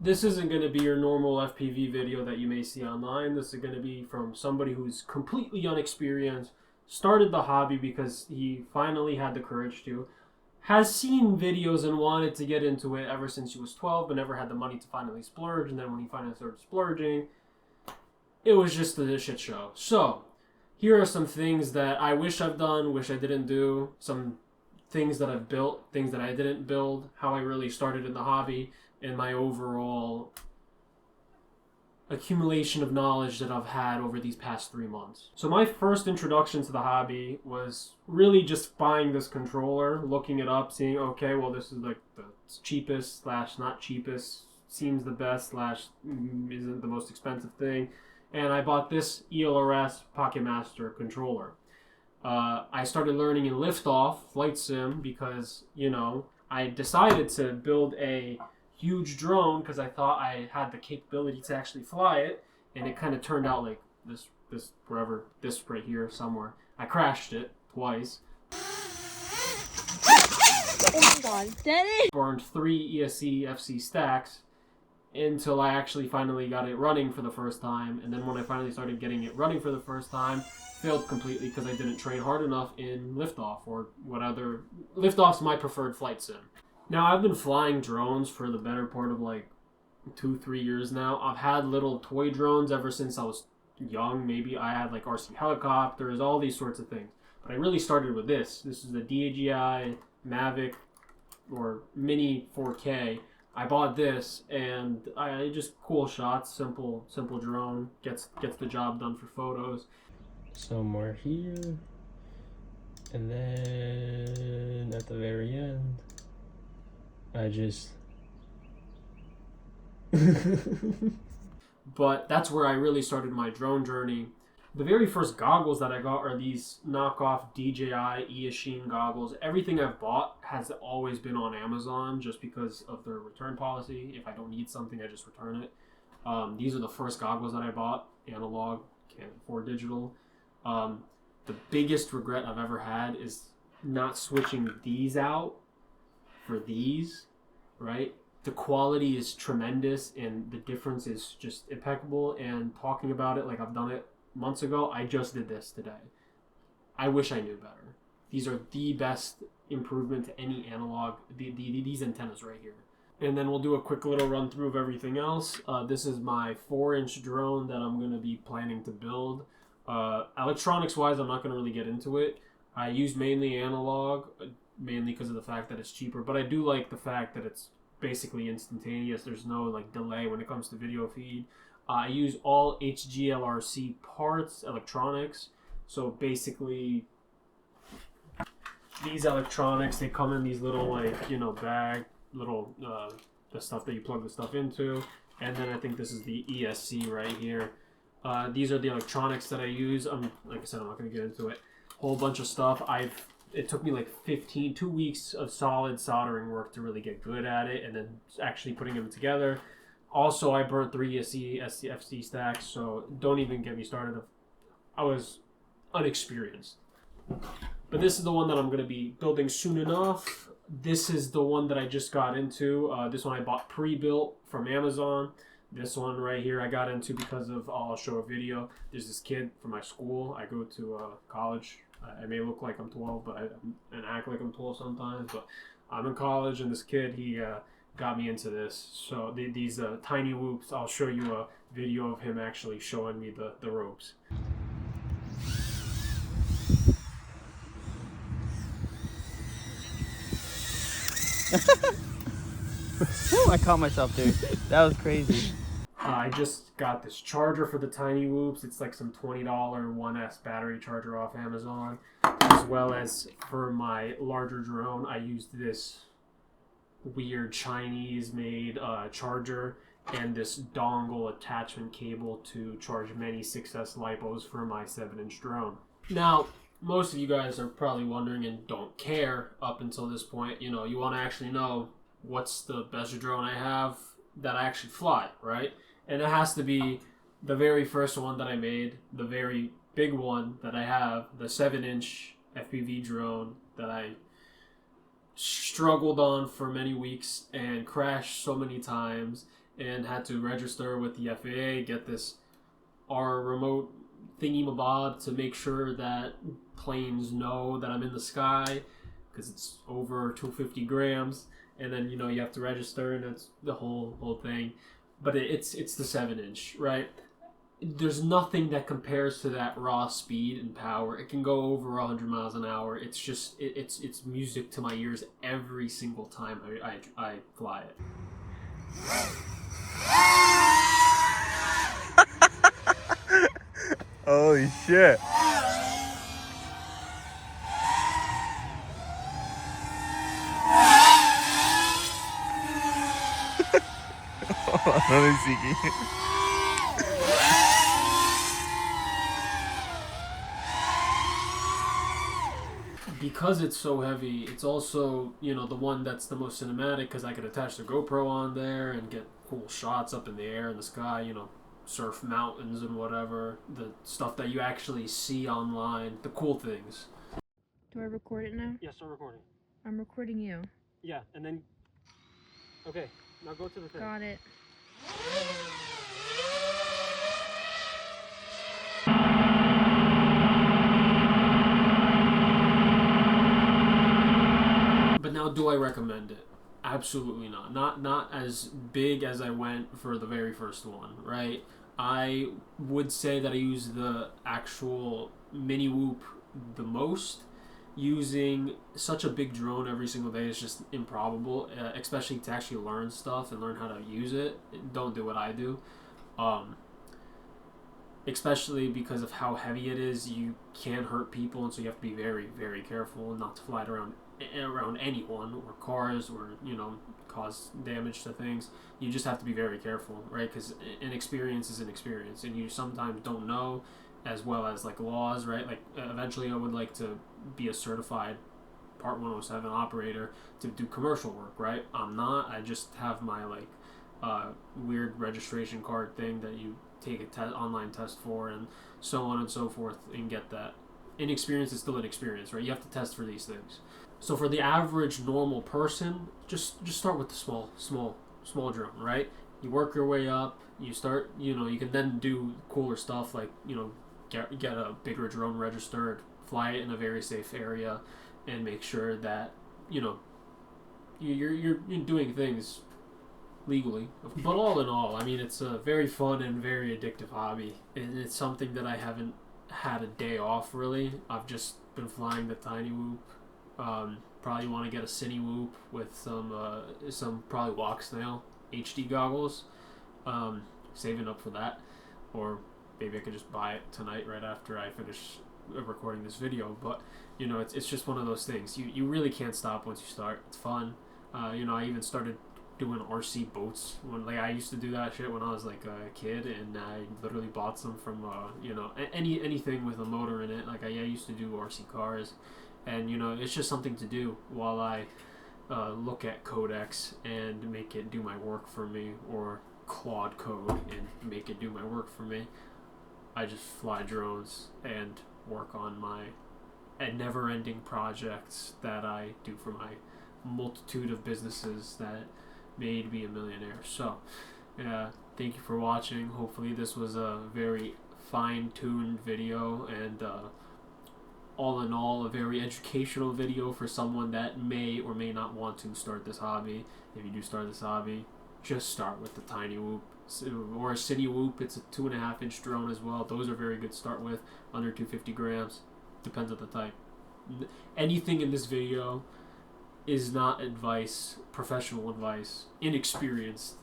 this isn't going to be your normal FPV video that you may see online. This is going to be from somebody who's completely unexperienced, started the hobby because he finally had the courage to, has seen videos and wanted to get into it ever since he was 12, but never had the money to finally splurge. And then when he finally started splurging, it was just a shit show. So, here are some things that I wish I've done, wish I didn't do, some things that I've built, things that I didn't build, how I really started in the hobby, and my overall accumulation of knowledge that I've had over these past 3 months. So my first introduction to the hobby was really just buying this controller, looking it up, seeing, okay, well, this is like the cheapest slash not cheapest, seems the best slash isn't the most expensive thing. And I bought this ELRS Pocket Master controller. I started learning in liftoff, flight sim, because, you know, I decided to build a huge drone because I thought I had the capability to actually fly it, and it kind of turned out like this right here somewhere. I crashed it twice. Oh my god, Daddy! Burned 3 ESC FC stacks until I actually finally got it running for the first time, and then when I finally started getting it running for the first time, failed completely because I didn't train hard enough in liftoff, or what other... Liftoff's my preferred flight sim. Now, I've been flying drones for the better part of like 2-3 years now. I've had little toy drones ever since I was young. Maybe I had like RC helicopters, all these sorts of things. But I really started with this. This is the DJI Mavic or Mini 4K. I bought this, and I just cool shots, simple drone, gets the job done for photos. Somewhere here, and then at the very end, I just... But that's where I really started my drone journey. The very first goggles that I got are these knockoff DJI Eachine goggles. Everything I've bought has always been on Amazon just because of their return policy. If I don't need something, I just return it. These are the first goggles that I bought, analog, can't afford digital. The biggest regret I've ever had is not switching these out for these, right? The quality is tremendous and the difference is just impeccable, and talking about it like I've done it months ago, I just did this today. I wish I knew better. These are the best improvement to any analog, these antennas right here. And then we'll do a quick little run through of everything else. This is my 4-inch drone that I'm going to be planning to build. Electronics wise, I'm not going to really get into it. I use mainly analog, mainly because of the fact that it's cheaper, but I do like the fact that it's basically instantaneous. There's no like delay when it comes to video feed. I use all HGLRC parts, electronics. So basically, these electronics, they come in these little like, you know, bag, little, the stuff that you plug the stuff into. And then I think this is the ESC right here. These are the electronics that I use. Like I said, I'm not going to get into it. Whole bunch of stuff. It took me like 2 weeks of solid soldering work to really get good at it, and then actually putting them together. Also, I burnt 3 ESC FC stacks, so don't even get me started. I was unexperienced. But this is the one that I'm going to be building soon enough. This is the one that I just got into. This one I bought pre-built from Amazon. This one right here I got into because of, I'll show a video. There's this kid from my school. I go to college. I may look like I'm 12, but and act like I'm 12 sometimes. But I'm in college, and this kid, he got me into this. So these tiny whoops, I'll show you a video of him actually showing me the ropes. I caught myself, dude. That was crazy. I just got this charger for the tiny whoops. It's like some $20 1S battery charger off Amazon. As well as for my larger drone, I used this weird Chinese-made charger and this dongle attachment cable to charge many 6S LiPos for my 7-inch drone. Now, most of you guys are probably wondering and don't care up until this point. You know, you want to actually know what's the best drone I have that I actually fly, right? And it has to be the very first one that I made, the very big one that I have, the 7-inch FPV drone that I struggled on for many weeks and crashed so many times and had to register with the FAA, get this our remote thingy-mabob to make sure that planes know that I'm in the sky because it's over 250 grams, and then you have to register, and it's the whole thing. But it's the 7-inch, right? There's nothing that compares to that raw speed and power. It can go over 100 miles an hour. It's just it's music to my ears every single time I fly it. Holy shit. Let me see. Because it's so heavy, it's also, the one that's the most cinematic because I could attach the GoPro on there and get cool shots up in the air in the sky, surf mountains and whatever. The stuff that you actually see online, the cool things. Do I record it now? Yeah, start recording. I'm recording you. Yeah, and then... Okay, now go to the thing. Got it. But now, do I recommend it? Absolutely not. Not as big as I went for the very first one, right? I would say that I use the actual mini whoop the most. Using such a big drone every single day is just improbable, especially to actually learn stuff and learn how to use it. Don't do what I do. Especially because of how heavy it is, you can hurt people, and so you have to be very, very careful not to fly it around anyone or cars, or cause damage to things. You just have to be very careful, right? Because an experience is an experience, and you sometimes don't know, as well as like laws, right? Like eventually I would like to be a certified Part 107 operator to do commercial work, right? I'm not. I just have my weird registration card thing that you take a online test for, and so on and so forth, and get that. Inexperience is still an experience, right? You have to test for these things. So for the average normal person, just start with the small drone, right? You work your way up. You start, you can then do cooler stuff like, get a bigger drone registered, fly it in a very safe area, and make sure that, you're doing things legally. But all in all, I mean, it's a very fun and very addictive hobby, and it's something that I haven't had a day off really. I've just been flying the tiny whoop. Probably want to get a cine whoop with some probably walk snail HD goggles. Saving up for that, or maybe I could just buy it tonight right after I finish recording this video. But it's just one of those things. You really can't stop once you start. It's fun. I even started doing RC boats when I used to do that shit when I was like a kid, and I literally bought some from anything with a motor in it. Like I used to do RC cars, and it's just something to do while I look at codecs and make it do my work for me, or Claude code and make it do my work for me. I just fly drones and work on my never-ending projects that I do for my multitude of businesses that made me a millionaire. So thank you for watching. Hopefully this was a very fine-tuned video, and all in all a very educational video for someone that may or may not want to start this hobby. If you do start this hobby, just start with the tiny whoop or a cine whoop. It's a 2.5-inch drone as well. Those are very good to start with, under 250 grams. Depends on the type. Anything in this video is not advice, professional advice, inexperienced.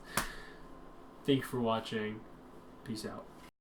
Thank you for watching. Peace out.